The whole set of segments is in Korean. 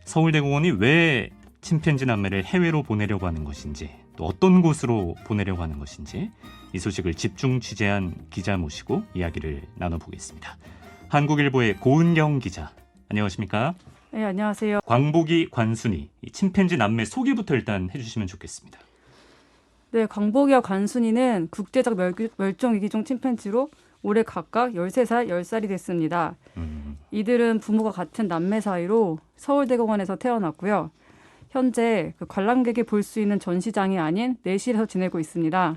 서울대공원이 왜 침팬지 남매를 해외로 보내려고 하는 것인지, 또 어떤 곳으로 보내려고 하는 것인지 이 소식을 집중 취재한 기자 모시고 이야기를 나눠보겠습니다. 한국일보의 고은경 기자, 안녕하십니까? 네, 안녕하세요. 광복이, 관순이, 이 침팬지 남매 소개부터 일단 해주시면 좋겠습니다. 네, 광복이와 관순이는 국제적 멸종위기종 침팬지로 올해 각각 13살, 10살이 됐습니다. 이들은 부모가 같은 남매 사이로 서울대공원에서 태어났고요. 현재 관람객이 볼 수 있는 전시장이 아닌 내실에서 지내고 있습니다.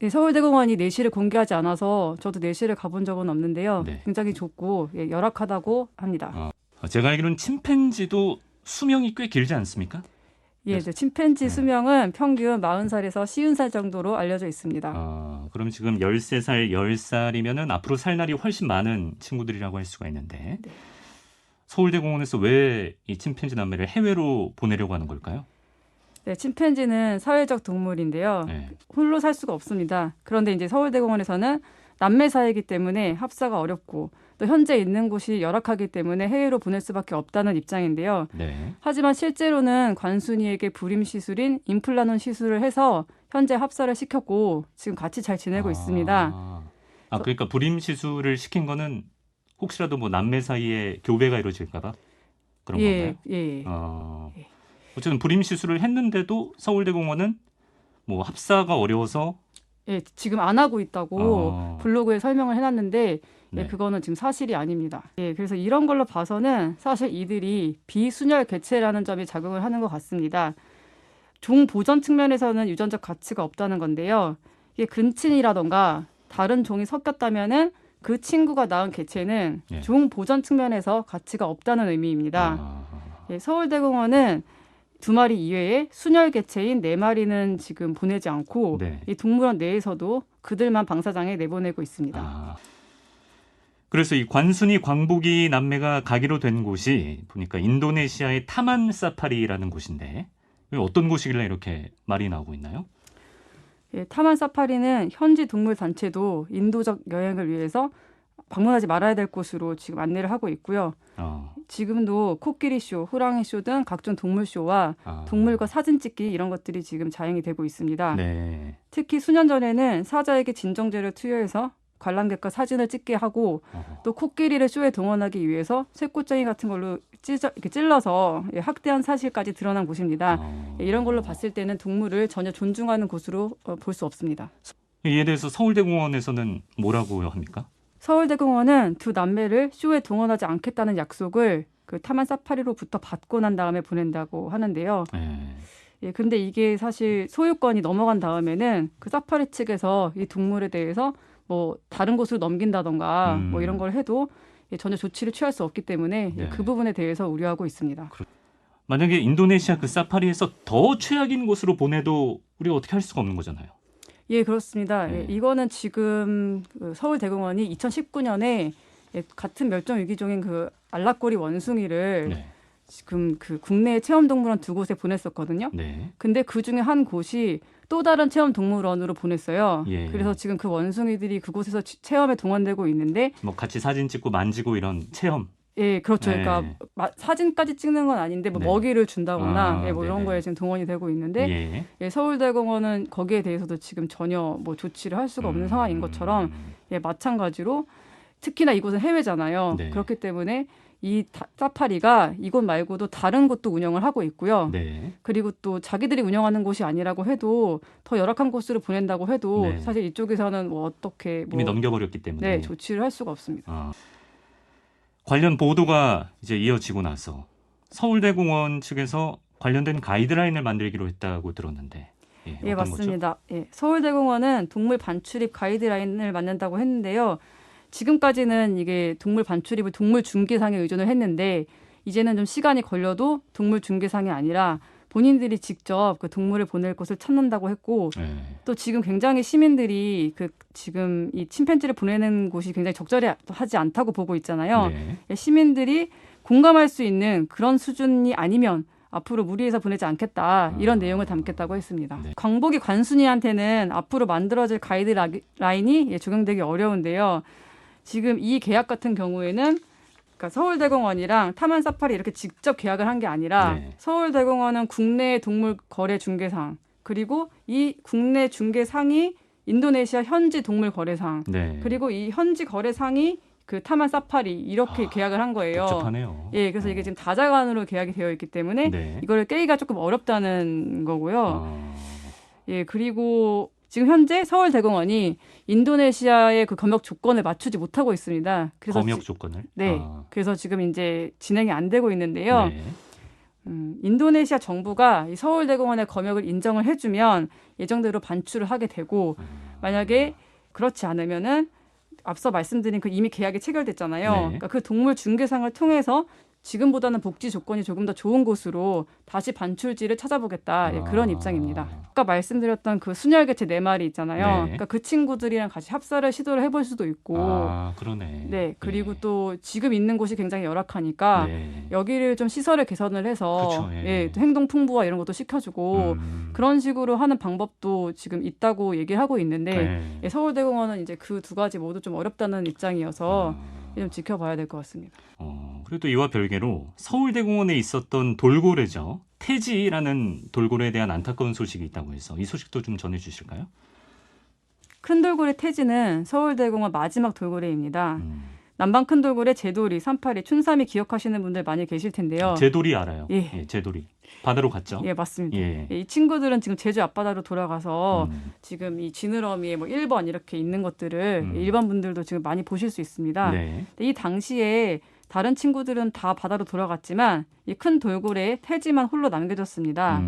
서울대공원이 내실을 공개하지 않아서 저도 내실을 가본 적은 없는데요. 네. 굉장히 좁고 열악하다고 합니다. 제가 알기로는 침팬지도 수명이 꽤 길지 않습니까? 예, 침팬지 수명은 평균 40살에서 50살 정도로 알려져 있습니다. 그럼 지금 13살, 10살이면은 앞으로 살 날이 훨씬 많은 친구들이라고 할 수가 있는데, 네. 서울대공원에서 왜 이 침팬지 남매를 해외로 보내려고 하는 걸까요? 네, 침팬지는 사회적 동물인데요. 네. 홀로 살 수가 없습니다. 그런데 이제 서울대공원에서는 남매 사이이기 때문에 합사가 어렵고 또 현재 있는 곳이 열악하기 때문에 해외로 보낼 수밖에 없다는 입장인데요. 네. 하지만 실제로는 관순이에게 불임 시술인 임플라논 시술을 해서 현재 합사를 시켰고 지금 같이 잘 지내고 있습니다. 그러니까 불임 시술을 시킨 거는 혹시라도 뭐 남매 사이에 교배가 이루어질까봐 그런 건가요? 예. 어쨌든 불임 시술을 했는데도 서울대공원은 뭐 합사가 어려워서 지금 안 하고 있다고 블로그에 설명을 해놨는데 네. 그거는 지금 사실이 아닙니다. 그래서 이런 걸로 봐서는 사실 이들이 비순혈 개체라는 점이 작용을 하는 것 같습니다. 종 보전 측면에서는 유전적 가치가 없다는 건데요. 이게 근친이라던가 다른 종이 섞였다면은 그 친구가 낳은 개체는 종 보전 측면에서 가치가 없다는 의미입니다. 서울대공원은 2마리 이외에 순혈 개체인 4마리는 지금 보내지 않고 이 동물원 내에서도 그들만 방사장에 내보내고 있습니다. 그래서 이 관순이, 광복이 남매가 가기로 된 곳이 보니까 인도네시아의 타만 사파리라는 곳인데 어떤 곳이길래 이렇게 말이 나오고 있나요? 타만 사파리는 현지 동물 단체도 인도적 여행을 위해서 방문하지 말아야 될 곳으로 지금 안내를 하고 있고요. 지금도 코끼리 쇼, 호랑이 쇼 등 각종 동물 쇼와 동물과 사진 찍기 이런 것들이 지금 자행이 되고 있습니다. 네. 특히 수년 전에는 사자에게 진정제를 투여해서 관람객과 사진을 찍게 하고 또 코끼리를 쇼에 동원하기 위해서 쇠꽃쟁이 같은 걸로 이렇게 찔러서 학대한 사실까지 드러난 곳입니다. 이런 걸로 봤을 때는 동물을 전혀 존중하는 곳으로 볼 수 없습니다. 이에 대해서 서울대공원에서는 뭐라고 합니까? 서울대공원은 2 남매를 쇼에 동원하지 않겠다는 약속을 그 타만 사파리로부터 받고 난 다음에 보낸다고 하는데요. 근데 이게 사실 소유권이 넘어간 다음에는 그 사파리 측에서 이 동물에 대해서 뭐 다른 곳으로 넘긴다던가 뭐 이런 걸 해도 전혀 조치를 취할 수 없기 때문에 그 부분에 대해서 우려하고 있습니다. 만약에 인도네시아 그 사파리에서 더 최악인 곳으로 보내도 우리가 어떻게 할 수가 없는 거잖아요. 예, 그렇습니다. 이거는 지금 서울대공원이 2019년에 같은 멸종위기종인 그 알락꼬리 원숭이를 지금 그 국내 체험동물원 2곳에 보냈었거든요. 근데 그중에 한 곳이 또 다른 체험동물원으로 보냈어요. 그래서 지금 그 원숭이들이 그곳에서 체험에 동원되고 있는데 뭐 같이 사진 찍고 만지고 이런 체험. 그렇죠. 그러니까 사진까지 찍는 건 아닌데 뭐 먹이를 준다거나 뭐 이런 거에 지금 동원이 되고 있는데 서울대공원은 거기에 대해서도 지금 전혀 뭐 조치를 할 수가 없는 상황인 것처럼 마찬가지로 특히나 이곳은 해외잖아요. 그렇기 때문에 이 사파리가 이곳 말고도 다른 곳도 운영을 하고 있고요. 그리고 또 자기들이 운영하는 곳이 아니라고 해도 더 열악한 곳으로 보낸다고 해도 사실 이쪽에서는 뭐 어떻게 이미 넘겨버렸기 때문에 조치를 할 수가 없습니다. 관련 보도가 이제 이어지고 나서 서울대공원 측에서 관련된 가이드라인을 만들기로 했다고 들었는데 어떤 맞습니다. 서울대공원은 동물 반출입 가이드라인을 만든다고 했는데요. 지금까지는 이게 동물 반출입을 동물 중개상에 의존을 했는데 이제는 좀 시간이 걸려도 동물 중개상이 아니라 본인들이 직접 그 동물을 보낼 곳을 찾는다고 했고 또 지금 굉장히 시민들이 그 지금 이 침팬지를 보내는 곳이 굉장히 적절하지 않다고 보고 있잖아요. 시민들이 공감할 수 있는 그런 수준이 아니면 앞으로 무리해서 보내지 않겠다 이런 내용을 담겠다고 했습니다. 광복이 관순이한테는 앞으로 만들어질 가이드라인이 적용되기 어려운데요. 지금 이 계약 같은 경우에는 그러니까 서울대공원이랑 타만 사파리 이렇게 직접 계약을 한 게 아니라 네. 서울대공원은 국내 동물 거래 중개상 그리고 이 국내 중개상이 인도네시아 현지 동물 거래상 네. 그리고 이 현지 거래상이 그 타만 사파리 이렇게 계약을 한 거예요. 복잡하네요. 예, 그래서 이게 지금 다자간으로 계약이 되어 있기 때문에 네. 이거를 깨기가 조금 어렵다는 거고요. 아, 예, 그리고 지금 현재 서울대공원이 인도네시아의 그 검역 조건을 맞추지 못하고 있습니다. 그래서 검역 조건을. 네, 아, 그래서 지금 이제 진행이 안 되고 있는데요. 네. 인도네시아 정부가 이 서울대공원의 검역을 인정을 해주면 예정대로 반출을 하게 되고 만약에 그렇지 않으면은 앞서 말씀드린 그 이미 계약이 체결됐잖아요. 네. 그러니까 그 동물 중개상을 통해서 지금보다는 복지 조건이 조금 더 좋은 곳으로 다시 반출지를 찾아보겠다. 예, 그런 입장입니다. 아까 말씀드렸던 그 순혈개체 4마리 있잖아요. 네. 그러니까 그 친구들이랑 같이 합사를 시도를 해볼 수도 있고 아, 그러네. 네, 그리고 또 지금 있는 곳이 굉장히 열악하니까 네. 여기를 좀 시설을 개선을 해서 그쵸, 예. 예, 또 행동 풍부화 이런 것도 시켜주고 그런 식으로 하는 방법도 지금 있다고 얘기를 하고 있는데 네. 예, 서울대공원은 이제 그 두 가지 모두 좀 어렵다는 입장이어서 아. 좀 지켜봐야 될 것 같습니다. 그리고 또 이와 별개로 서울대공원에 있었던 돌고래죠. 태지라는 돌고래에 대한 안타까운 소식이 있다고 해서 이 소식도 좀 전해주실까요? 큰 돌고래 태지는 서울대공원 마지막 돌고래입니다. 음. 남방 큰 돌고래, 제돌이, 산파리, 춘삼이 기억하시는 분들 많이 계실 텐데요. 제돌이 알아요. 예. 예, 제돌이. 바다로 갔죠? 예, 맞습니다. 예. 이 친구들은 지금 제주 앞바다로 돌아가서 음. 지금 이 지느러미에 뭐 1번 이렇게 있는 것들을 음. 일반 분들도 지금 많이 보실 수 있습니다. 네. 근데 이 당시에 다른 친구들은 다 바다로 돌아갔지만 이 큰 돌고래의 태지만 홀로 남겨졌습니다.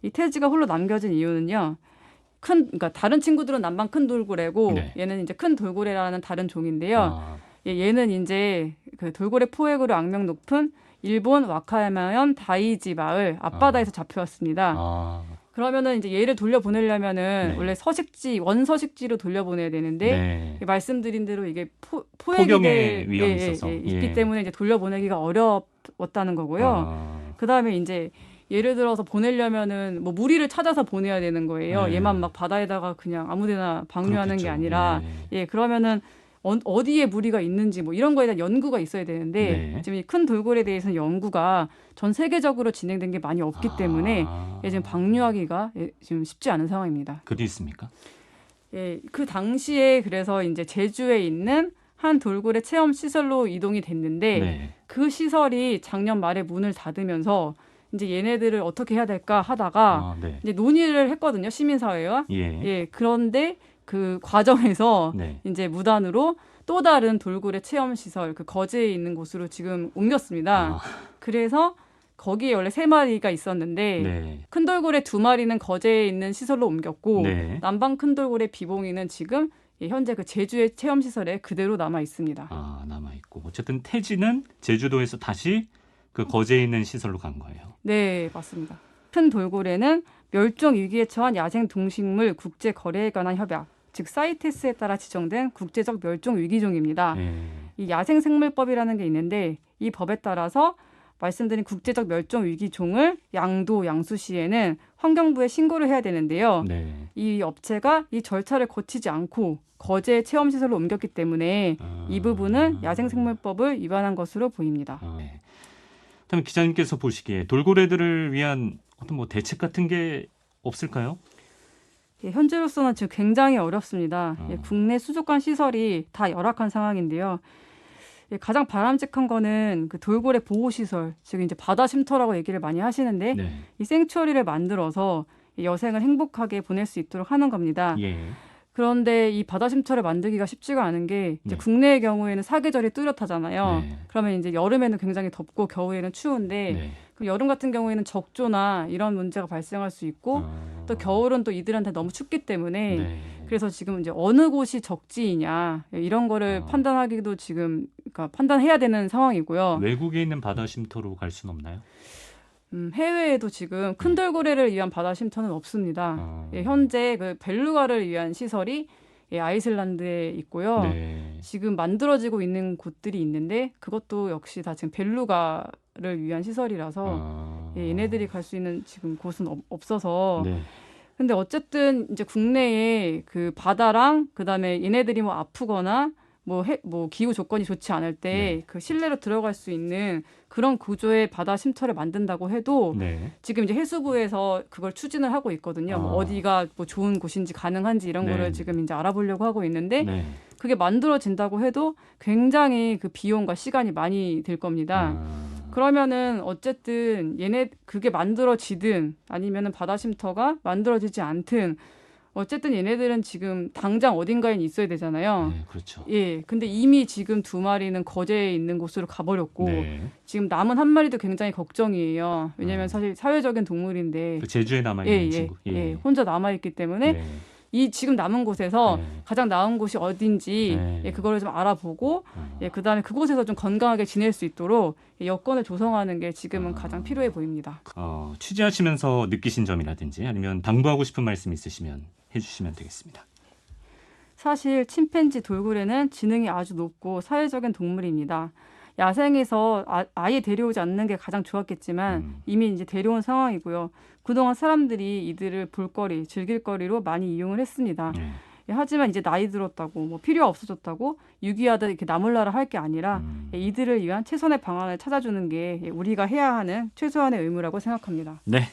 이 태지가 홀로 남겨진 이유는요. 그러니까 다른 친구들은 남방 큰 돌고래고 네. 얘는 이제 큰 돌고래라는 다른 종인데요. 아, 얘는 이제 그 돌고래 포획으로 악명 높은 일본 와카야마현 다이지 마을 앞바다에서 잡혀왔습니다. 아, 그러면은 이제 얘를 돌려보내려면은 네. 원래 원서식지로 돌려보내야 되는데 네. 말씀드린 대로 이게 포획이 폭염의 위험이 있어서. 있기 예. 때문에 이제 돌려보내기가 어려웠다는 거고요. 아, 그다음에 이제 예를 들어서 보내려면은 뭐 무리를 찾아서 보내야 되는 거예요. 네. 얘만 막 바다에다가 그냥 아무데나 방류하는 게 그렇겠죠. 아니라 예. 그러면은 어디에 무리가 있는지 뭐 이런 거에 대한 연구가 있어야 되는데 네. 지금 이 큰 돌고래에 대해서는 연구가 전 세계적으로 진행된 게 많이 없기 때문에 지금 방류하기가 지금 쉽지 않은 상황입니다. 그게 있습니까? 예, 그 당시에 그래서 이제 제주에 있는 한 돌고래 체험 시설로 이동이 됐는데 네. 그 시설이 작년 말에 문을 닫으면서 이제 얘네들을 어떻게 해야 될까 하다가 아, 네. 이제 논의를 했거든요. 시민사회와. 예. 예, 그런데 그 과정에서 네. 이제 무단으로 또 다른 돌고래 체험 시설 그 거제에 있는 곳으로 지금 옮겼습니다. 아, 그래서 거기에 원래 3마리가 있었는데 네. 큰 돌고래 2마리는 거제에 있는 시설로 옮겼고 네. 남방 큰 돌고래 비봉이는 지금 현재 그 제주의 체험 시설에 그대로 남아 있습니다. 아, 남아 있고 어쨌든 태지는 제주도에서 다시 그 거제에 있는 시설로 간 거예요. 네, 맞습니다. 큰 돌고래는 멸종 위기에 처한 야생 동식물 국제 거래에 관한 협약, 즉 사이테스에 따라 지정된 국제적 멸종 위기종입니다. 예. 이 야생 생물법이라는 게 있는데 이 법에 따라서 말씀드린 국제적 멸종 위기종을 양도 양수 시에는 환경부에 신고를 해야 되는데요. 네. 이 업체가 이 절차를 거치지 않고 거제 체험 시설로 옮겼기 때문에 이 부분은 야생 생물법을 위반한 것으로 보입니다. 네. 그다음에 기자님께서 보시기에 돌고래들을 위한 어떤 뭐 대책 같은 게 없을까요? 예, 현재로서는 지금 굉장히 어렵습니다. 예, 국내 수족관 시설이 다 열악한 상황인데요. 예, 가장 바람직한 거는 그 돌고래 보호 시설, 즉 이제 바다 쉼터라고 얘기를 많이 하시는데 네. 이 생츄어리를 만들어서 여생을 행복하게 보낼 수 있도록 하는 겁니다. 예. 그런데 이 바다 쉼터를 만들기가 쉽지가 않은 게 이제 네. 국내의 경우에는 사계절이 뚜렷하잖아요. 네. 그러면 이제 여름에는 굉장히 덥고 겨울에는 추운데 네. 그럼 여름 같은 경우에는 적조나 이런 문제가 발생할 수 있고 또 겨울은 또 이들한테 너무 춥기 때문에 네. 그래서 지금 이제 어느 곳이 적지이냐 이런 거를 판단하기도 지금 그러니까 판단해야 되는 상황이고요. 외국에 있는 바다 쉼터로 갈 수는 없나요? 해외에도 지금 큰 돌고래를 위한 바다 쉼터는 없습니다. 예, 현재 그 벨루가를 위한 시설이 아이슬란드에 있고요. 네. 지금 만들어지고 있는 곳들이 있는데 그것도 역시 다 지금 벨루가를 위한 시설이라서 얘네들이 갈 수 있는 지금 곳은 없어서 네. 근데 어쨌든 이제 국내에 그 바다랑 그다음에 얘네들이 뭐 아프거나 뭐 기후 조건이 좋지 않을 때 네. 그 실내로 들어갈 수 있는 그런 구조의 바다 쉼터를 만든다고 해도 네. 지금 이제 해수부에서 그걸 추진을 하고 있거든요. 뭐 아. 어디가 뭐 좋은 곳인지 가능한지 이런 네. 거를 지금 이제 알아보려고 하고 있는데 네. 그게 만들어진다고 해도 굉장히 그 비용과 시간이 많이 들 겁니다. 그러면은 어쨌든 얘네 그게 만들어지든 아니면은 바다 쉼터가 만들어지지 않든 어쨌든 얘네들은 지금 당장 어딘가에 있어야 되잖아요. 네, 그렇죠. 예. 근데 이미 지금 두 마리는 거제에 있는 곳으로 가버렸고 네. 지금 남은 한 마리도 굉장히 걱정이에요. 왜냐하면 아. 사실 사회적인 동물인데 그 제주에 남아 있는 친구. 혼자 남아 있기 때문에 네. 이 지금 남은 곳에서 네. 가장 나은 곳이 어딘지 네. 예, 그거를 좀 알아보고 그다음에 그곳에서 좀 건강하게 지낼 수 있도록 여건을 조성하는 게 지금은 가장 필요해 보입니다. 취재하시면서 느끼신 점이라든지 아니면 당부하고 싶은 말씀 있으시면 해주시면 되겠습니다. 사실 침팬지 돌고래는 지능이 아주 높고 사회적인 동물입니다. 야생에서 아예 데려오지 않는 게 가장 좋았겠지만 이미 이제 데려온 상황이고요. 그동안 사람들이 이들을 볼거리, 즐길거리로 많이 이용을 했습니다. 네. 하지만 이제 나이 들었다고 뭐 필요가 없어졌다고 유기하다 이렇게 나몰라라 할 게 아니라 이들을 위한 최선의 방안을 찾아주는 게 우리가 해야 하는 최소한의 의무라고 생각합니다. 네,